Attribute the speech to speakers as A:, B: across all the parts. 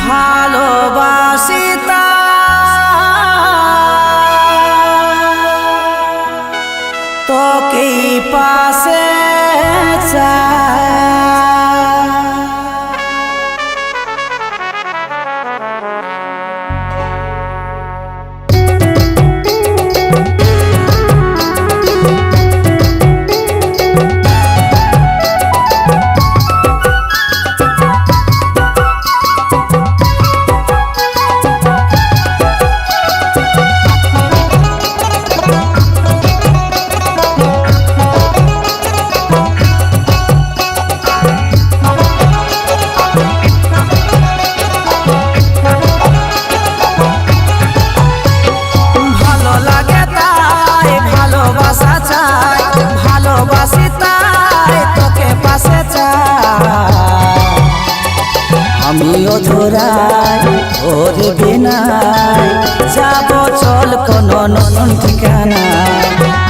A: ভালোবাসি তোকে পাশে আমি অধুরাই ওর বিনাই যাব চল কোনো নতুন ঠিকানা।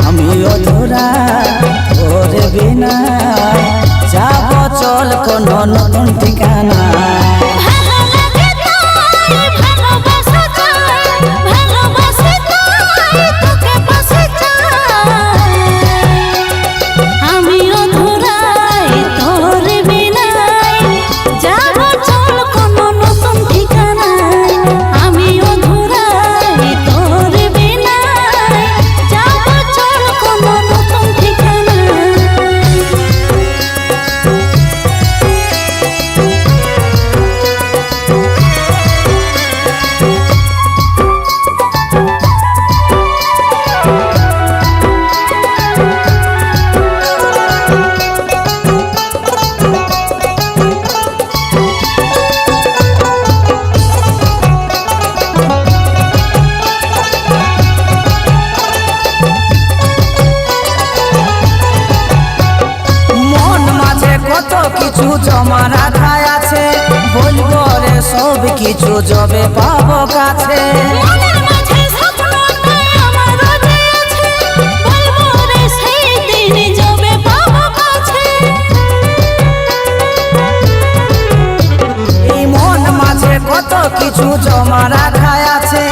A: আমি অধুরাই ওর বিনাই যাব চল কোনো নতুন ঠিকানা। কত কিছু জমা রাখা আছে, বলবো রে সব কিছু যবে পাবো কাছে। এই মন মাঝে কত কিছু জমা রাখা আছে,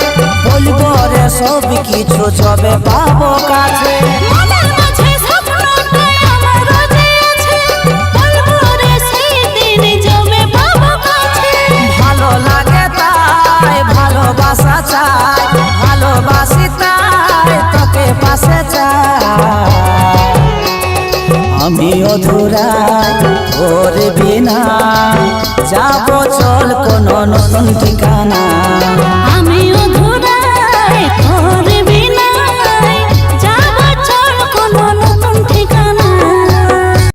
A: বলবো রে সব কিছু যবে পাবো কাছে। ভালোবাসা চাই, ভালোবাসি তাই তোকে পাশে চাই। আমি অধুরাই ওর বিনা যাব চল কোনো নতুন ঠিকানা।